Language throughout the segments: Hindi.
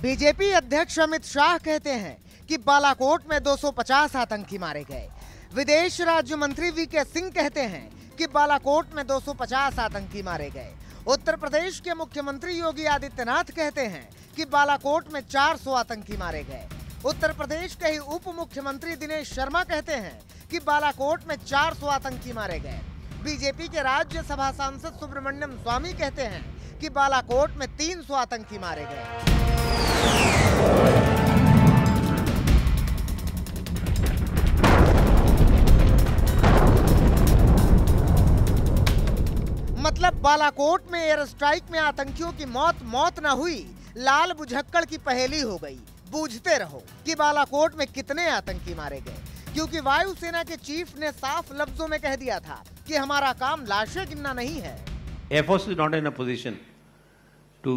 बीजेपी अध्यक्ष अमित शाह कहते हैं कि बालाकोट में 250 आतंकी मारे गए। विदेश राज्य मंत्री वीके सिंह कहते हैं कि बालाकोट में 250 आतंकी मारे गए। उत्तर प्रदेश के मुख्यमंत्री योगी आदित्यनाथ कहते हैं कि बालाकोट में 400 आतंकी मारे गए। उत्तर प्रदेश के ही उप मुख्यमंत्री दिनेश शर्मा कहते हैं कि बालाकोट में 400 आतंकी मारे गए। बीजेपी के राज्यसभा सांसद सुब्रमण्यम स्वामी कहते हैं कि बालाकोट में 300 आतंकी मारे गए। मतलब बालाकोट में एयर स्ट्राइक में आतंकियों की मौत न हुई, लाल बुझक्कड़ की पहेली हो गई। बूझते रहो कि बालाकोट में कितने आतंकी मारे गए, क्योंकि वायुसेना के चीफ ने साफ लफ्जों में कह दिया था कि हमारा काम लाशें गिनना नहीं है। Air Force is not in a position to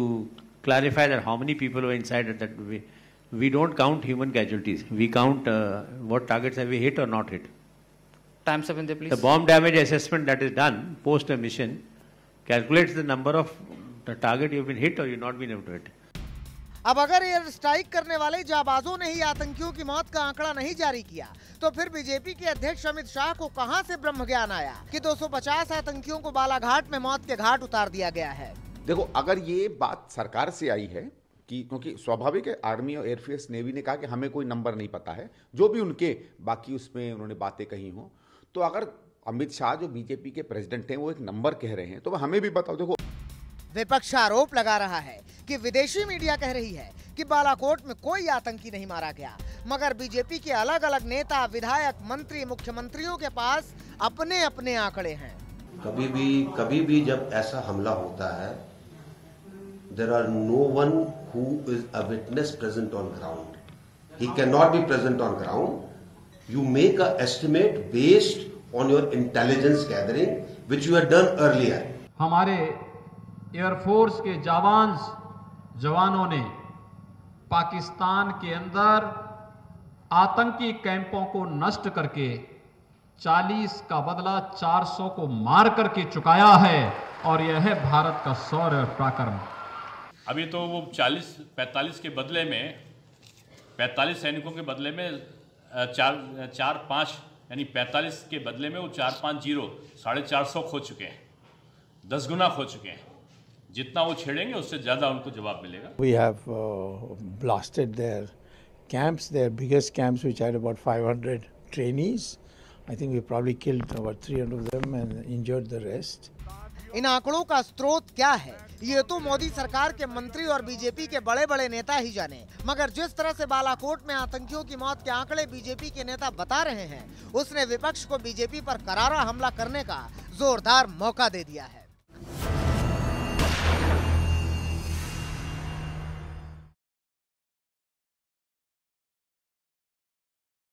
clarify that how many people were inside it. That we don't count human casualties. We count what targets have we hit or not hit. Time's up in there, please. The bomb damage assessment that is done post a mission calculates the number of the target you've been hit or you've not been able to hit. अब अगर एयर स्ट्राइक करने वाले जाबाजों ने ही आतंकियों की मौत का आंकड़ा नहीं जारी किया, तो फिर बीजेपी के अध्यक्ष अमित शाह को कहां से ब्रह्म ज्ञान आया कि 250 आतंकियों को बालाघाट में मौत के घाट उतार दिया गया है। देखो, अगर ये बात सरकार से आई है कि क्योंकि स्वाभाविक है, आर्मी और एयरफोर्स नेवी ने कहा कि हमें कोई नंबर नहीं पता है, जो भी उनके बाकी उसमें उन्होंने बातें कही हों, तो अगर अमित शाह जो बीजेपी के प्रेसिडेंट हैं वो एक नंबर कह रहे हैं तो हमें भी बताओ। देखो, विपक्ष आरोप लगा रहा है कि विदेशी मीडिया कह रही है कि बालाकोट में कोई आतंकी नहीं मारा गया, मगर बीजेपी के अलग अलग नेता, विधायक, मंत्री, मुख्यमंत्रियों के पास अपने अपने आंकड़े हैं। कभी भी जब ऐसा हमला होता है, there are no one who is a witness present on ground. He cannot be present on ground. You make a estimate based on your intelligence gathering, which you had done earlier. हमारे एयरफोर्स के जवानों ने पाकिस्तान के अंदर आतंकी कैंपों को नष्ट करके 40 का बदला 400 को मार करके चुकाया है, और यह है भारत का शौर्य पराक्रम। अभी तो वो 45 के बदले में 45 सैनिकों के बदले में 4-5 यानी 45 के बदले में वो 4-5-0 450 खो चुके हैं, 10 गुना खो चुके हैं। जितना वो छेड़ेंगे उससे ज्यादा उनको जवाब मिलेगा। We have blasted their camps, their biggest camps, which had about 500 trainees. I think we probably killed about 300 of them and injured the rest. इन आंकड़ों का स्रोत क्या है, ये तो मोदी सरकार के मंत्री और बीजेपी के बड़े बड़े नेता ही जाने, मगर जिस तरह से बालाकोट में आतंकियों की मौत के आंकड़े बीजेपी के नेता बता रहे हैं, उसने विपक्ष को बीजेपी पर करारा हमला करने का जोरदार मौका दे दिया है।